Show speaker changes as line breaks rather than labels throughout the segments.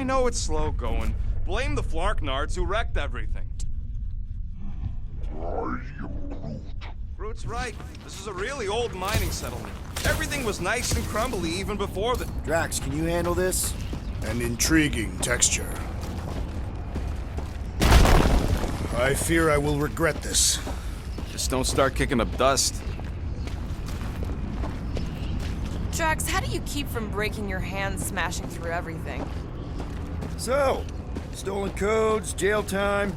I know it's slow going. Blame the Flarknards who wrecked everything. Groot's right. This is a really old mining settlement. Everything was nice and crumbly even before the...
Drax, can you handle this?
An intriguing texture. I fear I will regret this.
Just don't start kicking up dust.
Drax, how do you keep from breaking your hands smashing through everything?
So, stolen codes, jail time.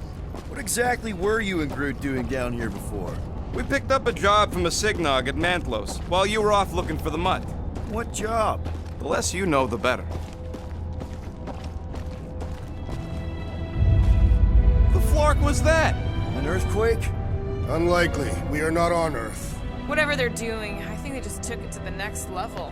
What exactly were you and Groot doing down here before?
We picked up a job from a Signog at Mantlos, while you were off looking for the mud.
What job?
The less you know, the better. The Flark was that?
An earthquake?
Unlikely. We are not on Earth.
Whatever they're doing, I think they just took it to the next level.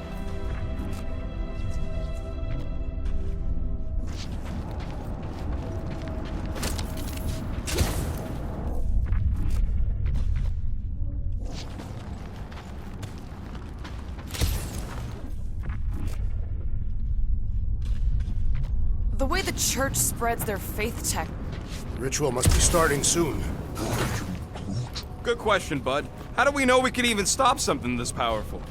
The way the church spreads their faith tech.
The ritual must be starting soon.
Good question, bud. How do we know we can even stop something this powerful?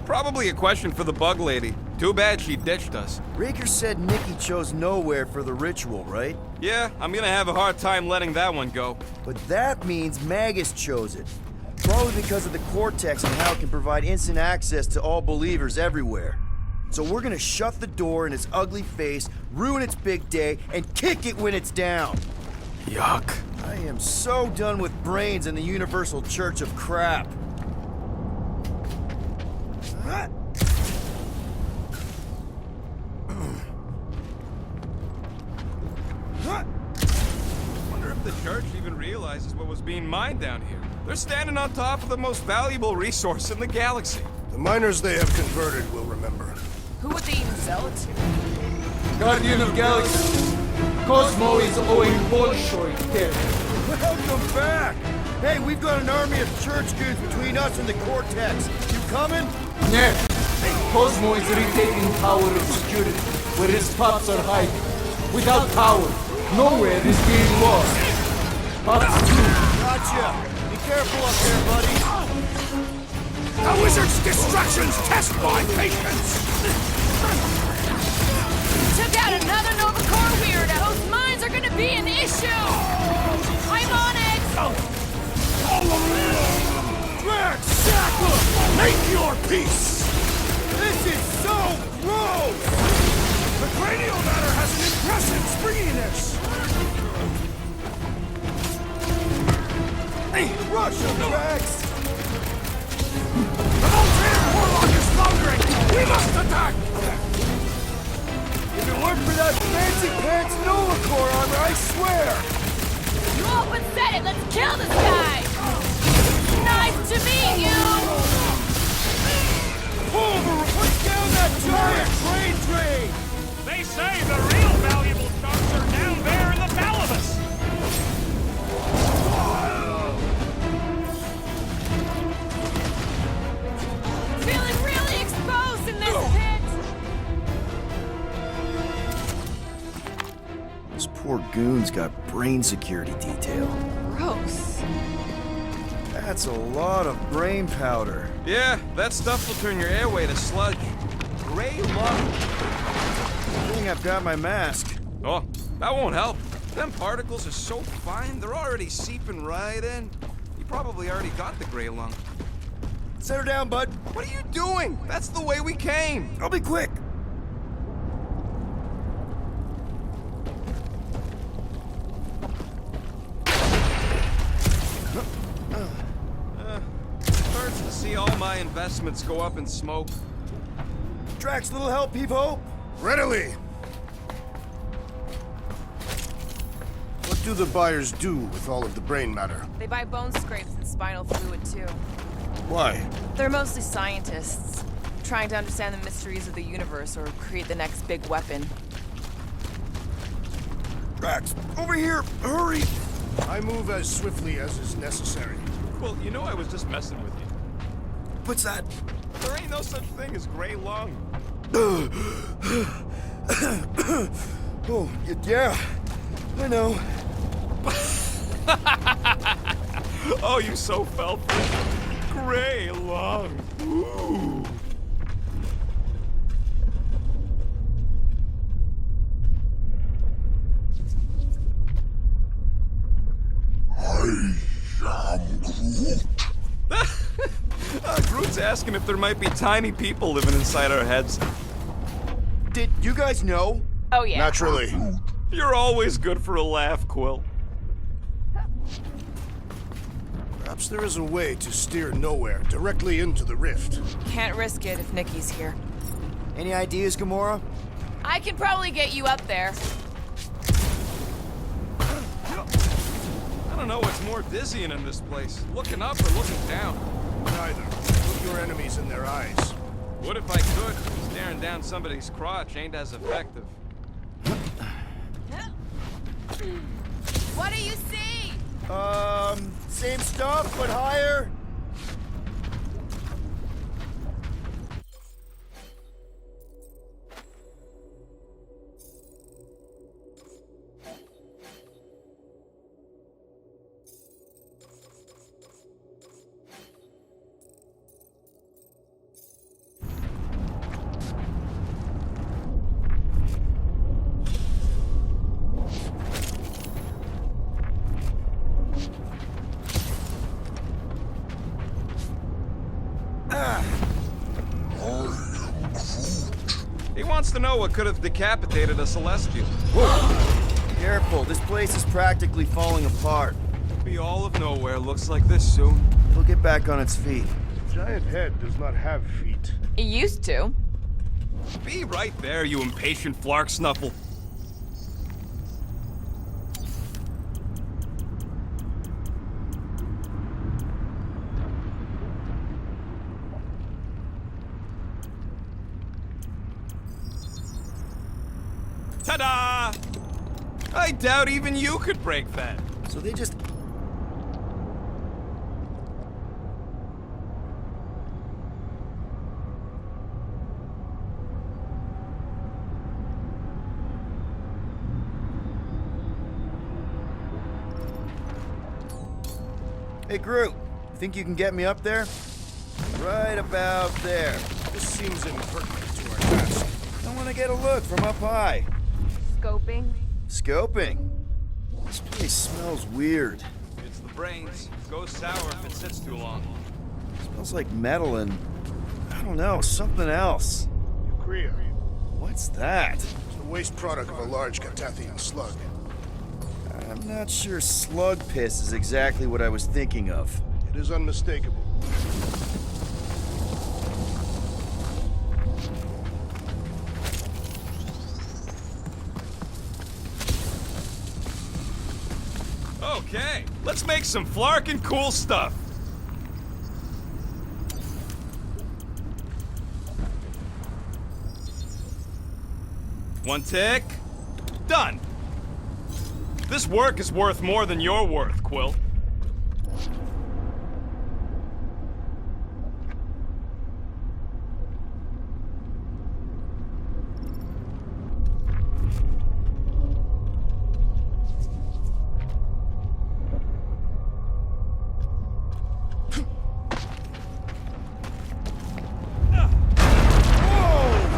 Probably a question for the bug lady. Too bad she ditched us.
Raker said Nikki chose nowhere for the ritual, right?
Yeah, I'm gonna have a hard time letting that one go.
But that means Magus chose it. Probably because of the Cortex and how it can provide instant access to all believers everywhere. So we're gonna shut the door in its ugly face, ruin its big day, and kick it when it's down.
Yuck.
I am so done with brains and the Universal Church of crap.
Wonder if the church even realizes what was being mined down here. They're standing on top of the most valuable resource in the galaxy.
The miners they have converted will remember.
Who would they even sell it to?
Guardian of Galaxy. Cosmo is owing Bolshoi debt.
Welcome back! Hey, we've got an army of church goons between us and the Cortex. You coming?
Nah. Cosmo is retaking power and security, where his pups are hiding. Without power, nowhere is being lost. Pups too.
Gotcha! Be careful up there, buddy!
The wizard's distractions test my patience!
Took out another Nova Corps weirdo! Those mines are gonna be an issue! I'm on it!
Drax, Shackle! Make your peace!
This is so gross!
The cranial matter has an impressive springiness!
Hey, rush him, Drax!
The Voltaire Warlock is thundering! We must attack!
If it weren't for that fancy pants Nova Corps armor, I swear!
You open said it! Let's kill this guy! Nice to meet you!
Put down that giant train!
They say the real valuable chunks are down there in the Balabus!
Feeling really exposed in this pit!
Those poor goons got brain security detail.
Gross.
That's a lot of brain powder.
Yeah, that stuff will turn your airway to sludge. Gray lung.
Good thing I've got my mask.
Oh, that won't help. Them particles are so fine, they're already seeping right in. You probably already got the gray lung.
Set her down, bud.
What are you doing? That's the way we came.
I'll be quick.
Hurts to see all my investments go up in smoke.
Drax, little help, Peep-Ho?
Readily! What do the buyers do with all of the brain matter?
They buy bone scrapes and spinal fluid, too.
Why?
They're mostly scientists, trying to understand the mysteries of the universe or create the next big weapon.
Drax, over here! Hurry!
I move as swiftly as is necessary.
Well, you know I was just messing with you.
What's that?
There ain't no such thing as gray lung.
Oh, yeah. I know.
Oh, you so felt it. Gray lung. Ooh. Groot's asking if there might be tiny people living inside our heads.
Did you guys know?
Oh, yeah.
Naturally.
You're always good for a laugh, Quill.
Perhaps there is a way to steer nowhere directly into the rift.
Can't risk it if Nikki's here.
Any ideas, Gamora?
I can probably get you up there.
I don't know what's more dizzying in this place, looking up or looking down.
Neither. Put your enemies in their eyes.
What if I could? Staring down somebody's crotch ain't as effective.
What do you see?
Same stuff, but higher.
He wants to know what could have decapitated a Celestial.
Whoa. Careful, this place is practically falling apart.
Be all of nowhere looks like this soon.
It'll get back on its feet.
The giant head does not have feet.
It used to.
Be right there, you impatient flark snuffle. Ta-da! I doubt even you could break that.
So they just... Hey, Groot. Think you can get me up there? Right about there.
This seems impertinent to our task.
I want to get a look from up high.
Scoping.
Scoping? This place smells weird.
It's the brains. Goes sour if it sits too long.
Smells like metal and... I don't know, something else.
Urea.
What's that?
It's the waste product of a large Catathian slug.
I'm not sure slug piss is exactly what I was thinking of.
It is unmistakable.
Okay, let's make some flarkin' cool stuff. One tick. Done. This work is worth more than your worth, Quill.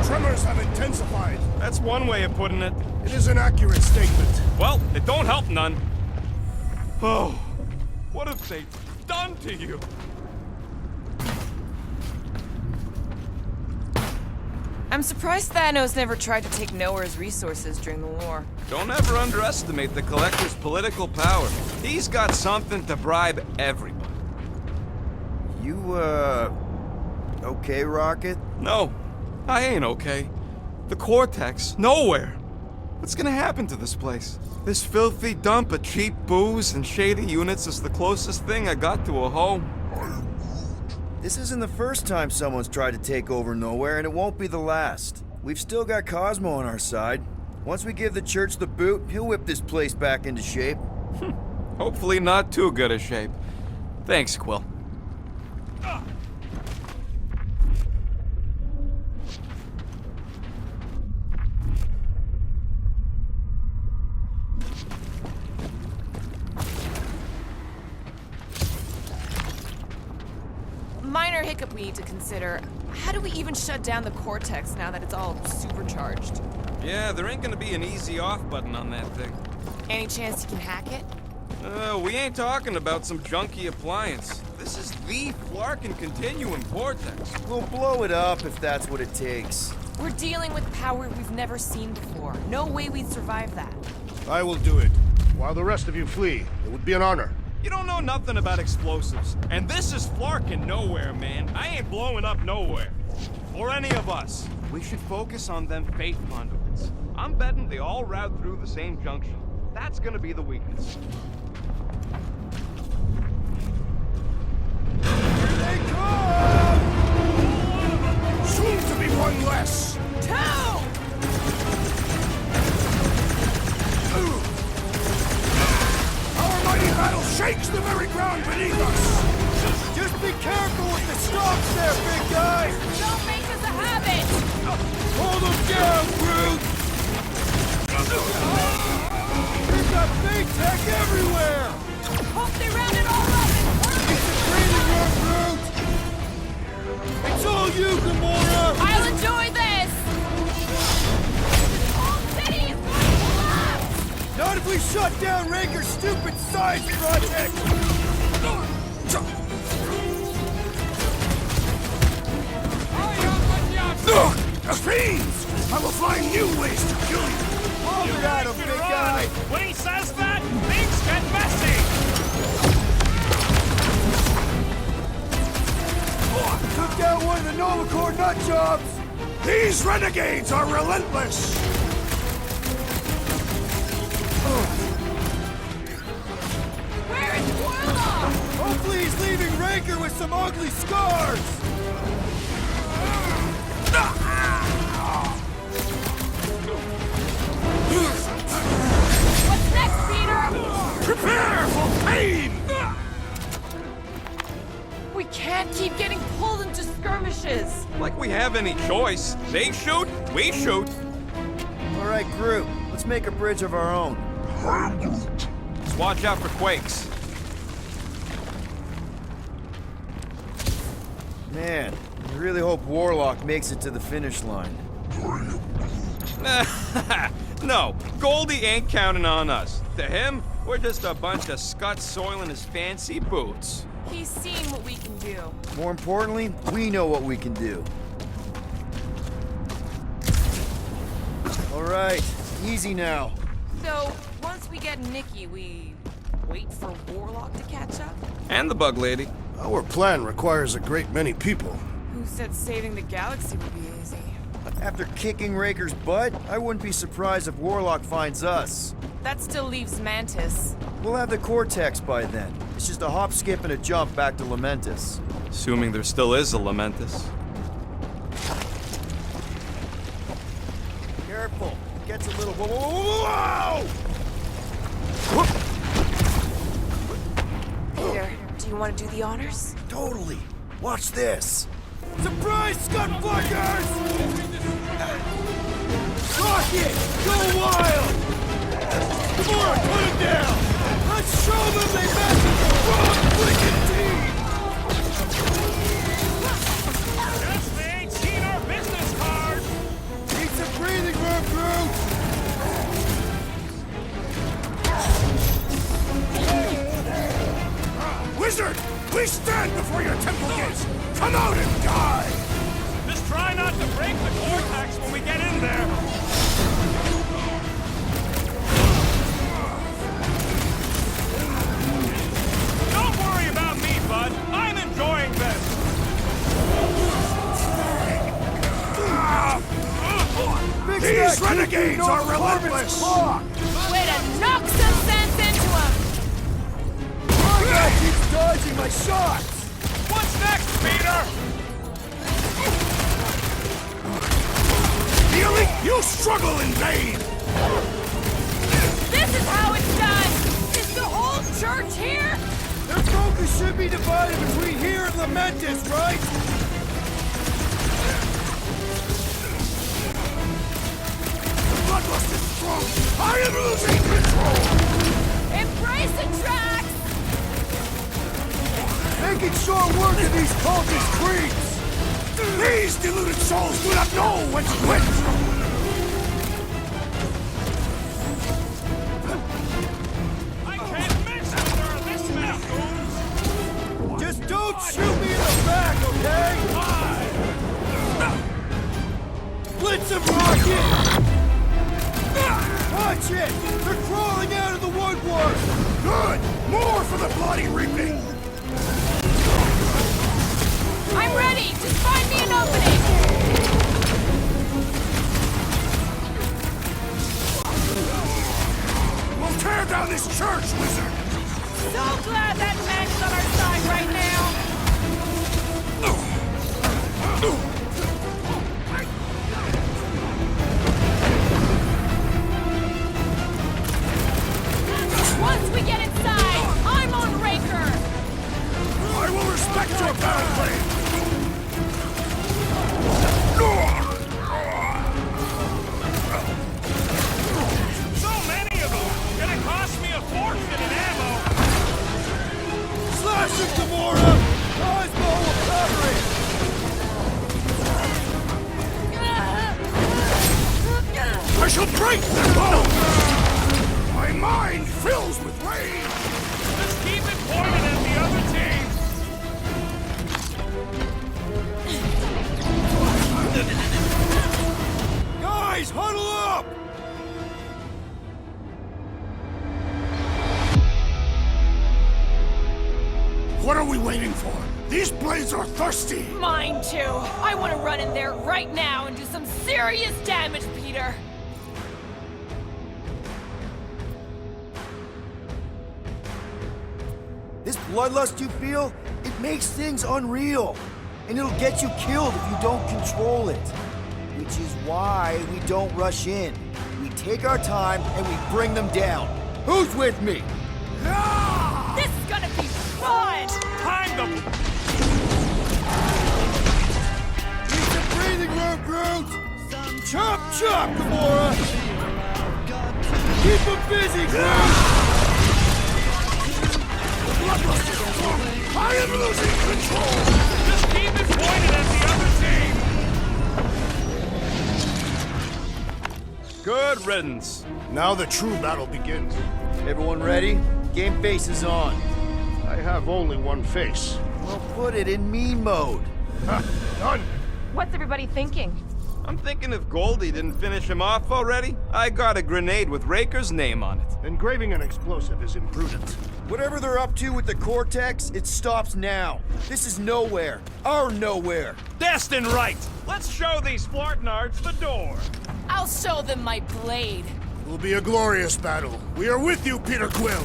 Tremors have intensified.
That's one way of putting it.
It is an accurate statement.
Well, it don't help none. Oh, what have they done to you?
I'm surprised Thanos never tried to take Nowhere's resources during the war.
Don't ever underestimate the Collector's political power. He's got something to bribe everybody.
You, okay, Rocket?
No, I ain't okay. The Cortex, nowhere. What's gonna happen to this place? This filthy dump of cheap booze and shady units is the closest thing I got to a home.
This isn't the first time someone's tried to take over Nowhere, and it won't be the last. We've still got Cosmo on our side. Once we give the church the boot, he'll whip this place back into shape.
Hopefully not too good a shape. Thanks, Quill.
minor hiccup we need to consider. How do we even shut down the cortex now that it's all supercharged?
Yeah, there ain't gonna be an easy off button on that thing.
Any chance you can hack it?
We ain't talking about some junky appliance. This is the Flarkin Continuum Vortex.
We'll blow it up if that's what it takes.
We're dealing with power we've never seen before. No way we'd survive that.
I will do it. While the rest of you flee, it would be an honor.
You don't know nothing about explosives. And this is Flarkin nowhere, man. I ain't blowing up nowhere. Or any of us. We should focus on them fate conduits. I'm betting they all route through the same junction. That's gonna be the weakness.
Here they come! Soon to be one less!
Two!
Our mighty battle shakes the very ground beneath us!
Just be careful with the stalks there, big guy!
Don't make us a habit!
Hold them down, Groot! We've got big tech everywhere!
Hope they round it all up and hurry!
It's a breathing room, Groot! It's all you, Gamora!
I'll enjoy this! This whole city is going to collapse!
Not if we shut down Raker's stupid science project!
Fiends! I will find new ways to kill you!
Hold it at him, big guy!
When he says that, things get messy!
Took down one of the Nova Corps nut jobs!
These renegades are relentless!
Where is Warlock?
Hopefully he's leaving Raker with some ugly scars!
What's next, Peter?
Prepare for pain!
We can't keep getting pulled into skirmishes.
Like we have any choice. They shoot, we shoot.
All right, Groot, let's make a bridge of our own.
Just watch out for quakes.
Man, I really hope Warlock makes it to the finish line.
No, Goldie ain't counting on us. To him, we're just a bunch of scuts soiling his fancy boots.
He's seen what we can do.
More importantly, we know what we can do. All right, easy now.
So, once we get Nikki, we wait for Warlock to catch up?
And the bug lady.
Our plan requires a great many people.
Who said saving the galaxy would be easy?
After kicking Raker's butt, I wouldn't be surprised if Warlock finds us.
That still leaves Mantis.
We'll have the Cortex by then. It's just a hop, skip, and a jump back to Lamentus.
Assuming there still is a Lamentus.
Careful. It gets a little... Whoa!
Peter, do you want to do the honors?
Totally. Watch this. Surprise, Scutfuckers! Rocket! Go wild! Come on, put him down! Let's show them they match the wrong freaking team!
Guess they ain't seen our business card!
Need some breathing room, Groot!
Wizard! We stand before your temple gates! Come out and die!
Just try not to break the cortex when we get in there! Don't worry about me, bud. I'm enjoying this!
These renegades are relentless!
Way to knock some sense into him!
My guy keeps dodging my shots!
What's next, Peter?
The elite, you struggle in vain!
This is how it's done! Is the whole church here?
Their focus should be divided between here and Lamentus, right?
The bloodlust is strong! I am losing control!
Embrace the tracks!
Making short work of these cultist creeps! These deluded souls do not know when to quit!
I can't miss under this map, fools!
Just don't shoot me in the back, okay? Blitz and rocket! Watch it! They're crawling out of the woodwork! Good! More for the bloody reaping!
I'm ready! Just find me an opening!
We'll tear down this church, wizard!
So glad that Mac's on our side right now! Once we get inside, I'm on Raker!
I will respect your battle plan!
So many of them! Gonna cost me a fortune in ammo!
Slash him, Gamora! Cosmo will cover it! I shall break their bones! My mind fills with rage!
Just keep it pointed at the other team!
Guys, huddle up! What are we waiting for? These blades are thirsty!
Mine too! I want to run in there right now and do some serious damage, Peter!
This bloodlust you feel, it makes things unreal. And it'll get you killed if you don't control it. Which is why we don't rush in. We take our time and we bring them down. Who's with me?
This is gonna be fun!
Time them!
Need some breathing room, Groot! Chop, chop, Gamora! Keep them busy, Groot! I am losing control!
Just keep it pointed at the other team!
Good riddance.
Now the true battle begins.
Everyone ready? Game face is on.
I have only one face.
Well, put it in meme mode.
Ha! Done!
What's everybody thinking?
I'm thinking if Goldie didn't finish him off already, I got a grenade with Raker's name on it.
Engraving an explosive is imprudent.
Whatever they're up to with the Cortex, it stops now. This is nowhere. Our nowhere.
Destined right! Let's show these Flartnards the door!
I'll show them my blade.
It will be a glorious battle. We are with you, Peter Quill!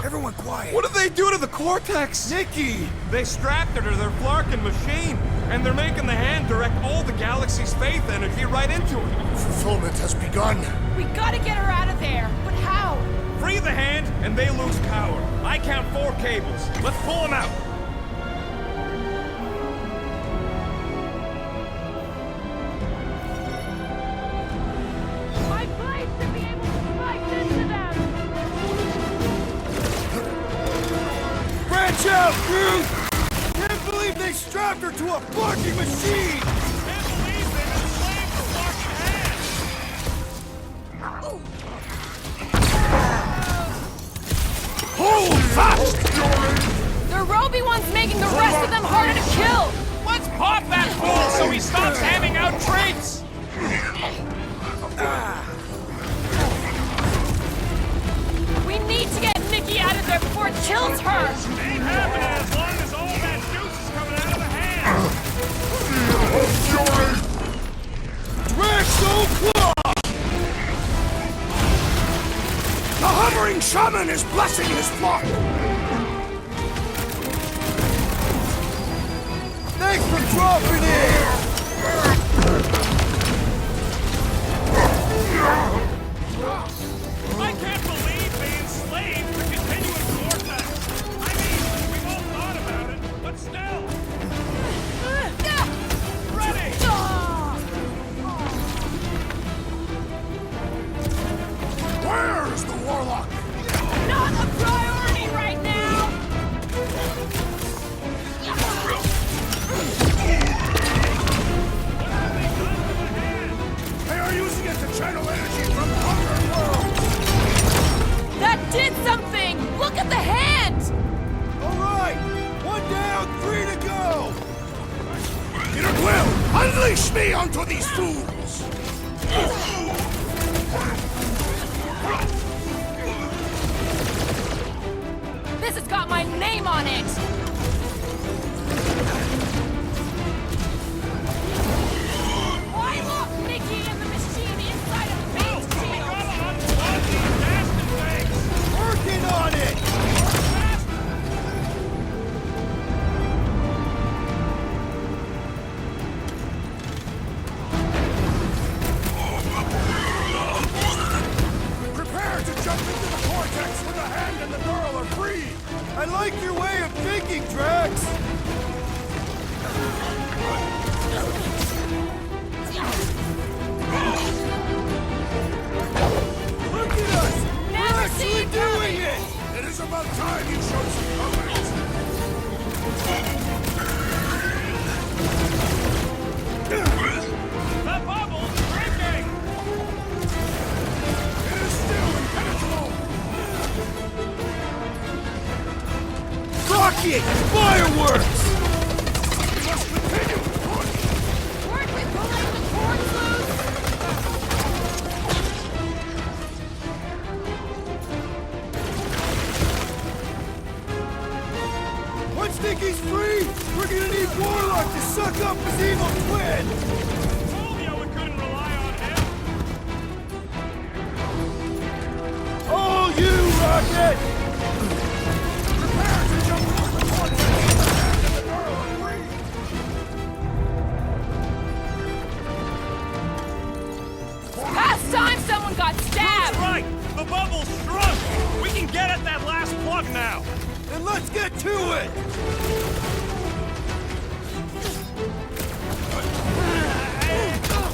Everyone quiet!
What did they do to the Cortex?
Nikki!
They strapped her to their Flarkin machine, and they're making the hand direct all the galaxy's faith energy right into it.
Fulfillment has begun.
We gotta get her out of there, but how?
Free the hand, and they lose power. I count 4 cables. Let's pull them out.
My blade should be able to slice into them!
Branch out, Groot! Can't believe they strapped her to a barking machine!
Can't believe they've enslaved the Flarkin hand!
Hold fast!
The Roby one's making the rest of them harder to kill!
Let's pop that fool so he stops handing out treats!
We need to get Nikki out of there before it kills her!
Ain't happening as long as all that juice is coming out of the hand!
Draxo Claw! The hovering shaman is blessing his flock! Thanks for dropping in!
I can't believe they enslaved the continuous vortex! I mean, we've all thought about it.
Unleash me onto these fools!
This has got my name on it! Why look, Nikki and the machine inside of the paint shield!
Working on it!
Prepare to jump into the vortex when the hand and the girl are free!
I like your way of thinking, Drax! Look at us!
Never
We're actually
seen
doing it!
It is about time you showed some colors!
The bubble's breaking!
It is still impenetrable!
Rocket! Fireworks!
We must continue to push!
Weren't we pulling the cords loose?
Once Nikki's free, we're gonna need Warlock to suck up his evil twin!
Told you we couldn't rely on him!
All you, Rocket!
Prepare to jump into the vortex when the hand and the girl are free!
Last time someone got
That's
stabbed!
right! The bubble's shrunk! We can get at that last plug now!
Then let's get to it!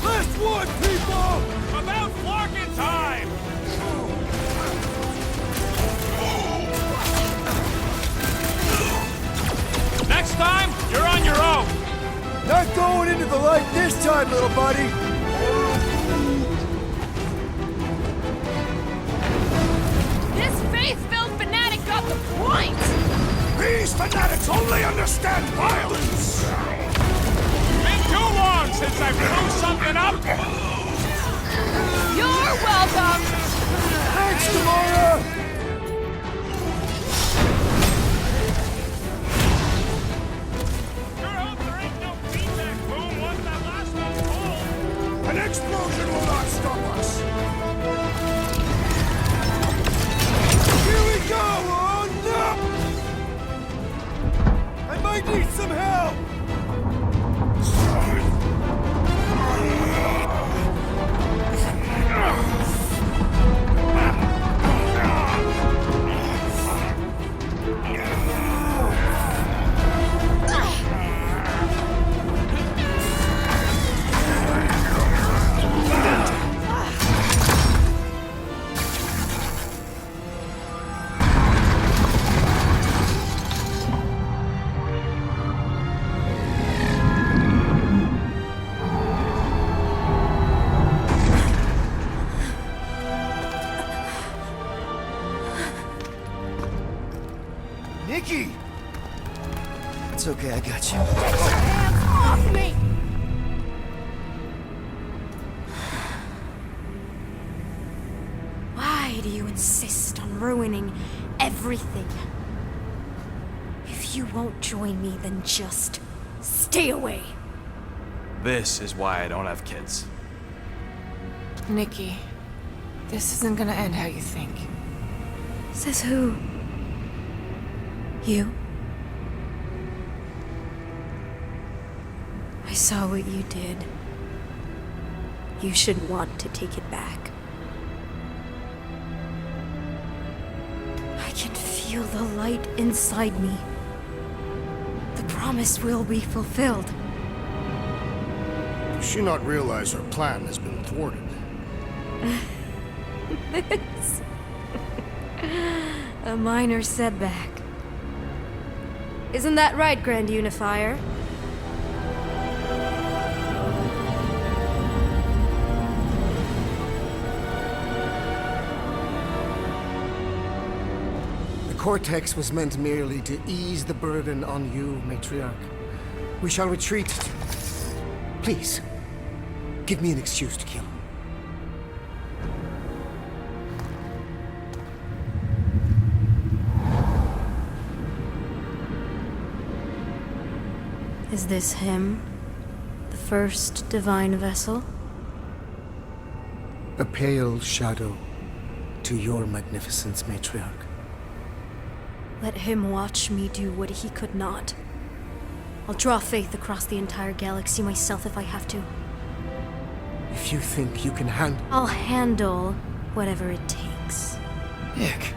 Last one, people!
About Flarkin time! Next time, you're on your own!
Not going into the light this time, little buddy!
This faith-filled fanatic got the point!
These fanatics only understand violence!
Been too long since I blew something up!
You're welcome!
Thanks, Gamora!
Sure hope there ain't no feedback boom once that last one's full!
An explosion will not stop us!
Here we go! Oh, no! I might need some help! Nikki! It's okay, I got you.
Hands off me! Why do you insist on ruining everything? If you won't join me, then just stay away.
This is why I don't have kids.
Nikki, this isn't gonna end how you think.
Says who? You? I saw what you did. You should want to take it back. I can feel the light inside me. The promise will be fulfilled.
Does she not realize her plan has been thwarted?
This. A minor setback. Isn't that right, Grand Unifier?
The Cortex was meant merely to ease the burden on you, Matriarch. We shall retreat Please, give me an excuse to kill him.
Is this him? The first divine vessel?
A pale shadow to your magnificence, matriarch.
Let him watch me do what he could not. I'll draw faith across the entire galaxy myself if I have to.
If you think you can handle...
I'll handle whatever it takes.
Nick.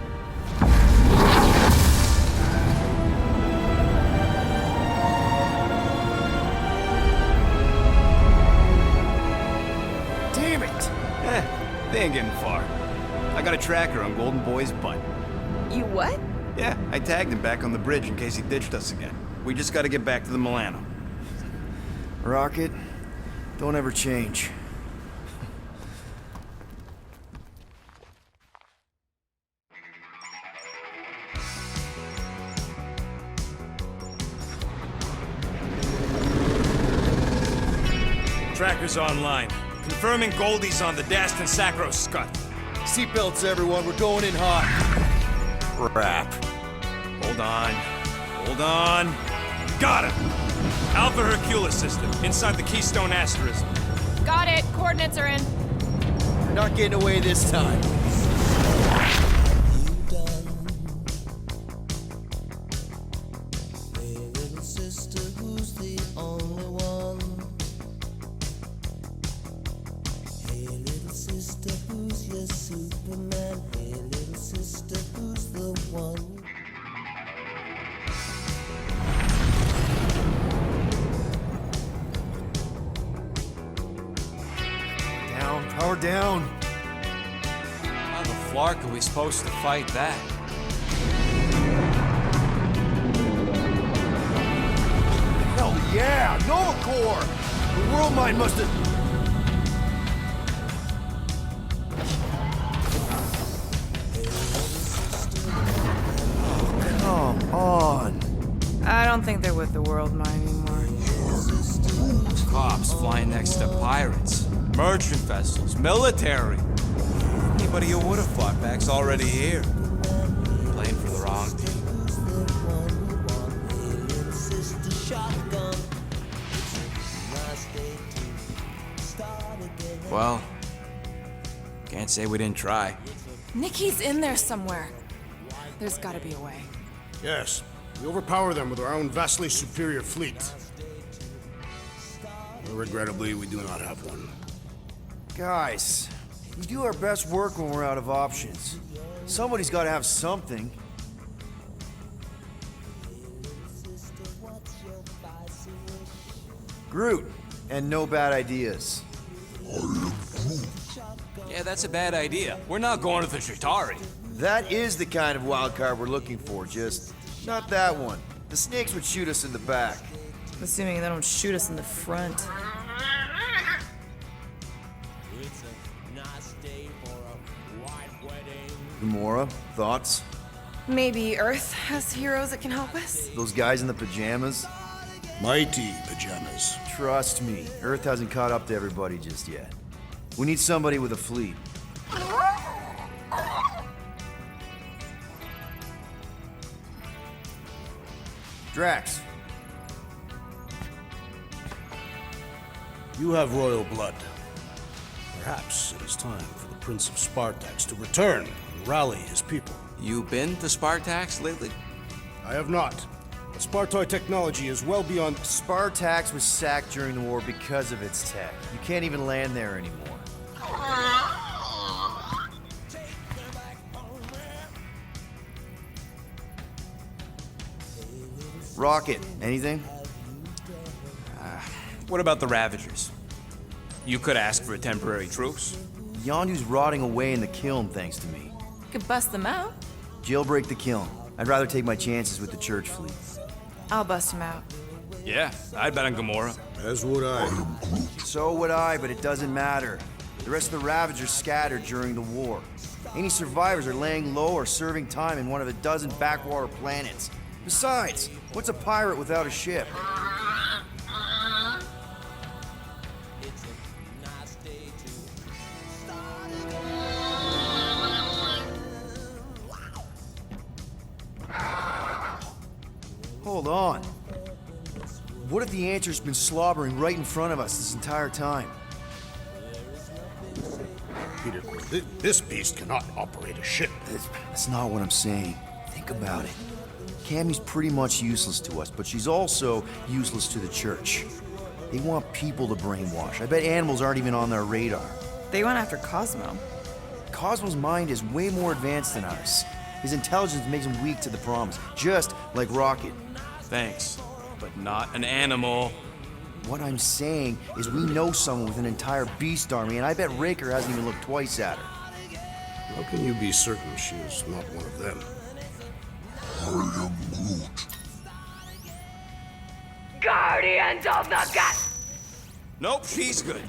Damn it!
They ain't getting far. I got a tracker on Golden Boy's butt.
You what?
Yeah, I tagged him back on the bridge in case he ditched us again. We just gotta get back to the Milano.
Rocket, don't ever change.
Tracker's online. Confirming Goldie's on the Dastan Sacro Scut.
Seatbelts, everyone, we're going in hot.
Crap.
Hold on. Hold on. Got him! Alpha Hercules system, inside the Keystone Asterism.
Got it. Coordinates are in.
You're not getting away this time. Power down.
How the flark are we supposed to fight that?
Hell yeah! Nova Corps! The world mind must have... Come on.
I don't think they're with the world mine anymore.
Cops flying next to pirates, merchant vessels, military. Anybody who would have fought back's already here. Playing for the wrong team. Well, can't say we didn't try.
Nikki's in there somewhere. There's gotta be a way.
Yes, we overpower them with our own vastly superior fleet. Regrettably, we do not have one.
Guys, we do our best work when we're out of options. Somebody's got to have something. Groot, and no bad ideas.
Yeah, that's a bad idea. We're not going to the Chitauri.
That is the kind of wild card we're looking for, just not that one. The snakes would shoot us in the back.
Assuming they don't shoot us in the front.
Gamora, thoughts?
Maybe Earth has heroes that can help us?
Those guys in the pajamas?
Mighty pajamas.
Trust me, Earth hasn't caught up to everybody just yet. We need somebody with a fleet. Drax.
You have royal blood. Perhaps it is time for the Prince of Spartax to return and rally his people.
You been to Spartax lately?
I have not. But Spartoid technology is well beyond...
Spartax was sacked during the war because of its tech. You can't even land there anymore. Rocket, anything?
What about the Ravagers? You could ask for a temporary truce.
Yondu's rotting away in the kiln thanks to me.
Could bust them out.
Jailbreak the kiln. I'd rather take my chances with the church fleet.
I'll bust them out.
Yeah, I'd bet on Gamora.
As would I.
So would I, but it doesn't matter. The rest of the Ravagers scattered during the war. Any survivors are laying low or serving time in one of a dozen backwater planets. Besides, what's a pirate without a ship? Hold on. What if the answer's been slobbering right in front of us this entire time?
Peter, this beast cannot operate a ship.
That's not what I'm saying. Think about it. Cammy's pretty much useless to us, but she's also useless to the church. They want people to brainwash. I bet animals aren't even on their radar.
They went after Cosmo.
Cosmo's mind is way more advanced than ours. His intelligence makes him weak to the promise, just like Rocket.
Thanks, but not an animal.
What I'm saying is we know someone with an entire beast army, and I bet Raker hasn't even looked twice at her.
How can you be certain she is not one of them?
Guardians of the Gut!
Nope, she's good.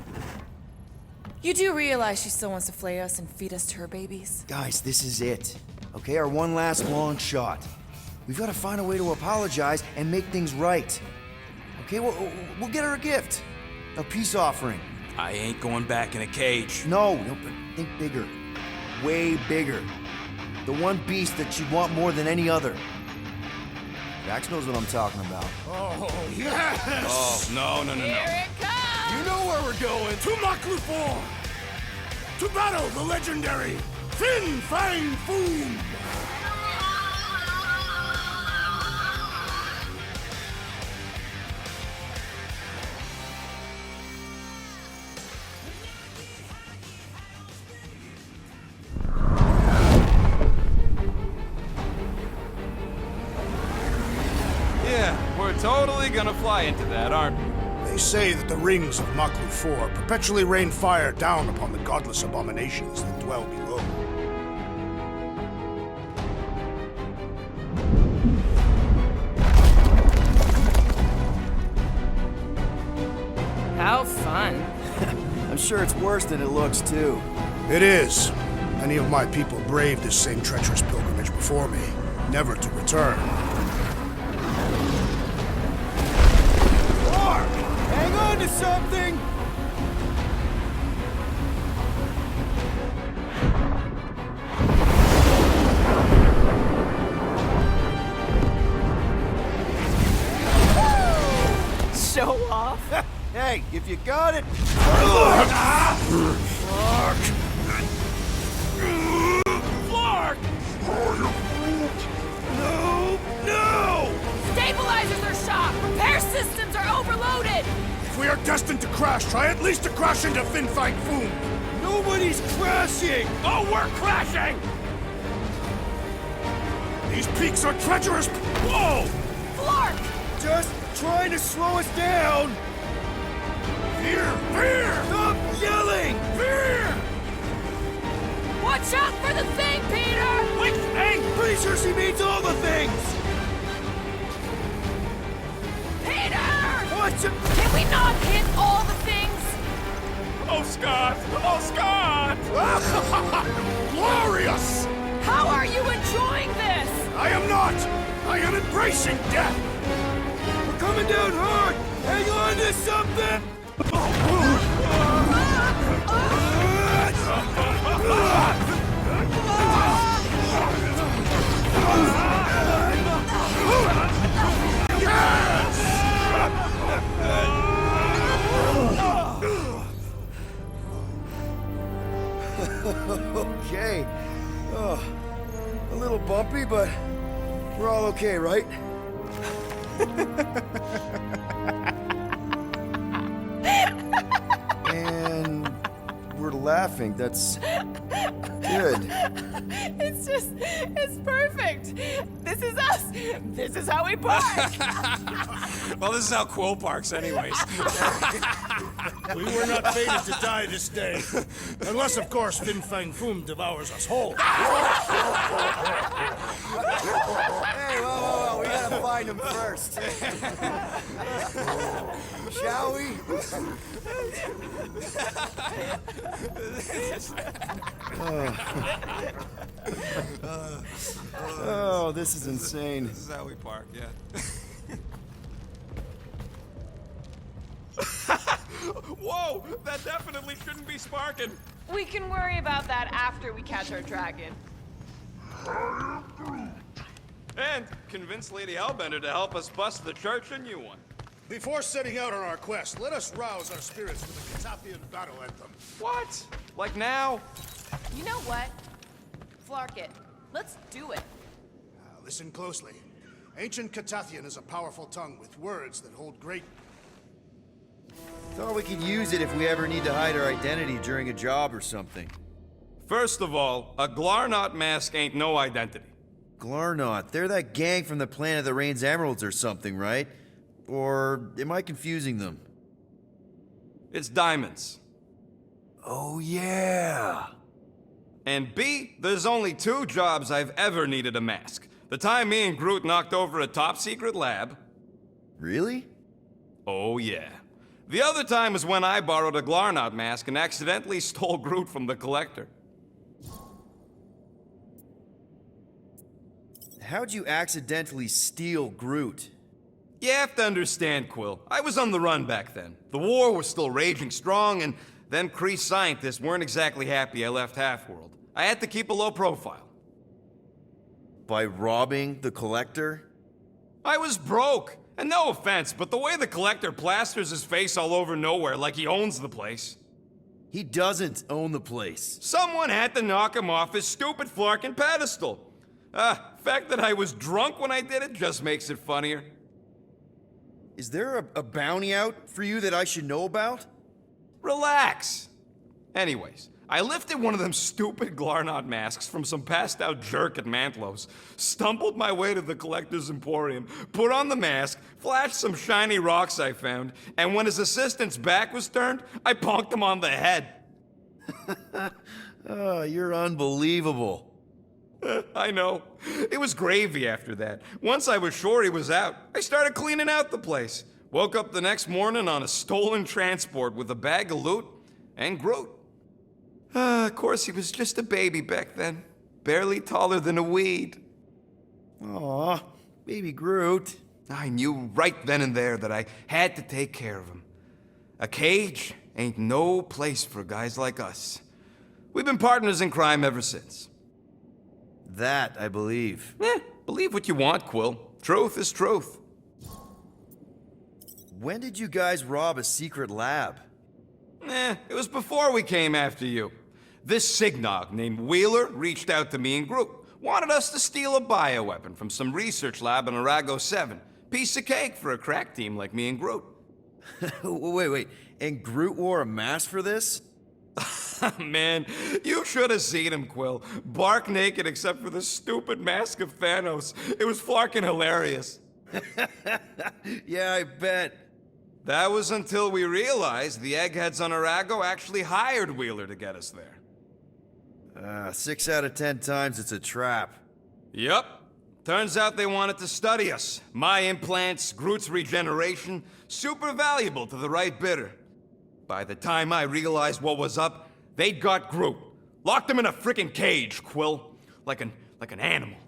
You do realize she still wants to flay us and feed us to her babies?
Guys, this is it. Okay, our one last long shot. We've got to find a way to apologize and make things right. Okay, we'll get her a gift. A peace offering.
I ain't going back in a cage.
No, but think bigger. Way bigger. The one beast that you want more than any other. Dax knows what I'm talking about.
Oh, yes!
Oh, no.
Here it comes!
You know where we're going. To Maklu 4! To battle the legendary Fin Fang Foom!
Yeah, we're totally gonna fly into that, aren't we?
They say that the rings of Maklu 4 perpetually rain fire down upon the godless abominations that dwell below.
How fun.
I'm sure it's worse than it looks, too.
It is. Many of my people braved this same treacherous pilgrimage before me, never to return.
Hang on to something!
Show off.
Hey, if you got it...
Flark! No!
Stabilizers are shot! Repair systems are overloaded!
If we are destined to crash, try at least to crash into Fin Fang Foom!
Nobody's crashing!
Oh, we're crashing!
These peaks are treacherous!
Whoa!
Flark!
Just trying to slow us down!
Fear!
Stop yelling!
Fear!
Watch out for the thing, Peter!
Which thing?
Pretty sure she means all the things!
Peter!
What?
Can we not hit all the things?
Oh, Scott! Oh, Scott!
Glorious!
How are you enjoying this?
I am not! I am embracing death!
We're coming down hard! Hang on to something! Okay. Oh, a little bumpy, but we're all okay, right? And we're laughing. That's good.
It's perfect. This is us. This is how we park.
Well, this is how Quill parks, anyways.
We were not fated to die this day. Unless, of course, Fin Fang Foom devours us whole.
Hey, whoa. We gotta find him first. Shall we? Oh, this is insane.
This is how we park, yeah. Whoa! That definitely shouldn't be sparking.
We can worry about that after we catch our dragon.
And convince Lady Hellbender to help us bust the church a new one.
Before setting out on our quest, let us rouse our spirits with a Catastrophic battle anthem.
What? Like now?
You know what? Flark it. Let's do it.
Listen closely. Ancient Catathian is a powerful tongue with words that hold great...
Thought we could use it if we ever need to hide our identity during a job or something.
First of all, a Glarnot mask ain't no identity.
Glarnot, they're that gang from the planet that rains emeralds or something, right? Or am I confusing them?
It's diamonds.
Oh, yeah.
And B, there's only 2 jobs I've ever needed a mask. The time me and Groot knocked over a top-secret lab.
Really?
Oh, yeah. The other time was when I borrowed a Glarnot mask and accidentally stole Groot from the Collector.
How'd you accidentally steal Groot?
You have to understand, Quill. I was on the run back then. The war was still raging strong, and them Kree scientists weren't exactly happy I left Half-World. I had to keep a low profile.
By robbing the Collector?
I was broke. And no offense, but the way the Collector plasters his face all over nowhere like he owns the place.
He doesn't own the place.
Someone had to knock him off his stupid flarkin' pedestal. Fact that I was drunk when I did it just makes it funnier.
Is there a bounty out for you that I should know about?
Relax. Anyways, I lifted one of them stupid Glarnot masks from some passed-out jerk at Mantlo's, stumbled my way to the Collector's Emporium, put on the mask, flashed some shiny rocks I found, and when his assistant's back was turned, I bonked him on the head.
Oh, you're unbelievable.
I know. It was gravy after that. Once I was sure he was out, I started cleaning out the place. Woke up the next morning on a stolen transport with a bag of loot and Groot. Of course, he was just a baby back then. Barely taller than a weed.
Aw, baby Groot.
I knew right then and there that I had to take care of him. A cage ain't no place for guys like us. We've been partners in crime ever since.
That, I believe.
Believe what you want, Quill. Truth is truth.
When did you guys rob a secret lab?
It was before we came after you. This Signog named Wheeler reached out to me and Groot. Wanted us to steal a bioweapon from some research lab in Arago 7. Piece of cake for a crack team like me and Groot.
Wait. And Groot wore a mask for this?
Man, you should have seen him, Quill. Bark naked except for the stupid mask of Thanos. It was flarkin' hilarious.
Yeah, I bet.
That was until we realized the eggheads on Arago actually hired Wheeler to get us there.
6 out of 10 times it's a trap.
Yep. Turns out they wanted to study us. My implants, Groot's regeneration, super valuable to the right bidder. By the time I realized what was up, they'd got Groot. Locked him in a frickin' cage, Quill. Like an animal.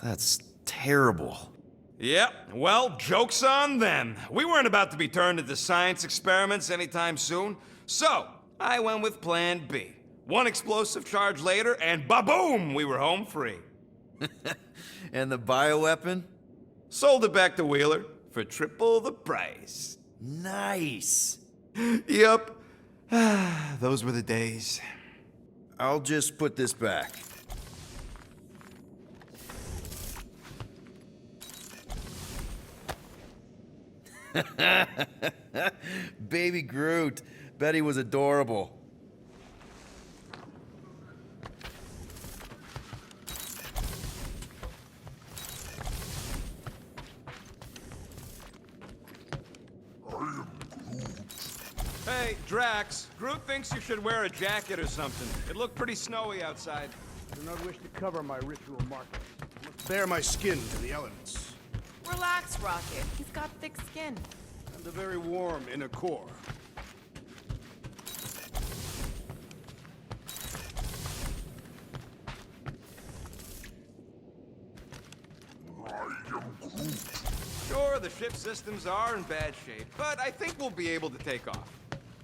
That's terrible.
Yep, well, joke's on them. We weren't about to be turned into science experiments anytime soon, so I went with plan B. One explosive charge later, and ba-boom, we were home free.
And the bioweapon?
Sold it back to Wheeler for triple the price.
Nice.
Yep. Those were the days.
I'll just put this back. Baby Groot. Bet he was adorable.
Hey, Drax, Groot thinks you should wear a jacket or something. It looked pretty snowy outside.
I do not wish to cover my ritual markers. I must bare my skin to the elements.
Relax, Rocket. He's got thick skin.
And a very warm inner core.
Sure, the ship systems are in bad shape, but I think we'll be able to take off.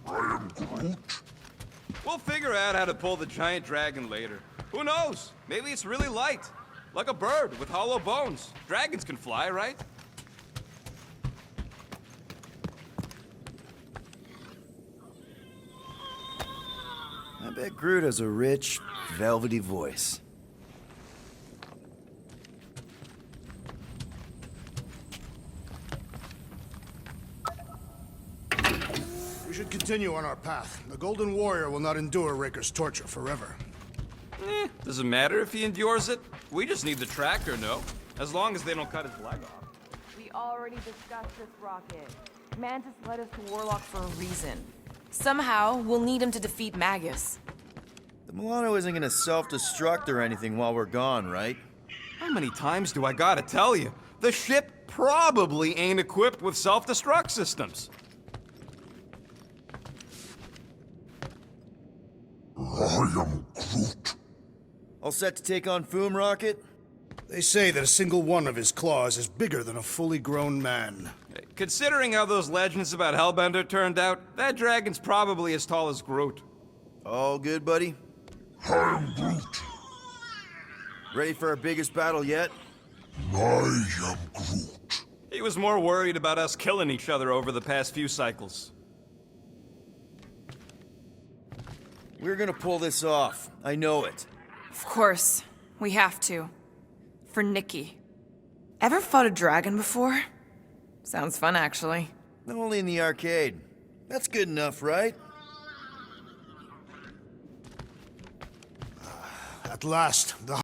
I am Groot.
We'll figure out how to pull the giant dragon later. Who knows? Maybe it's really light. Like a bird with hollow bones. Dragons can fly, right?
I bet Groot has a rich, velvety voice.
We should continue on our path. The Golden Warrior will not endure Raker's torture forever.
Doesn't matter if he endures it. We just need the tracker, no? As long as they don't cut his leg off.
We already discussed this, Rocket. Mantis led us to Warlock for a reason. Somehow, we'll need him to defeat Magus.
The Milano isn't gonna self-destruct or anything while we're gone, right?
How many times do I gotta tell you? The ship probably ain't equipped with self-destruct systems.
I am Groot.
All set to take on Foom, Rocket?
They say that a single one of his claws is bigger than a fully grown man.
Considering how those legends about Hellbender turned out, that dragon's probably as tall as Groot.
All good, buddy?
I am Groot.
Ready for our biggest battle yet?
I am Groot.
He was more worried about us killing each other over the past few cycles.
We're gonna pull this off. I know it.
Of course. We have to. For Nikki. Ever fought a dragon before? Sounds fun, actually.
Only in the arcade. That's good enough, right?
At last, the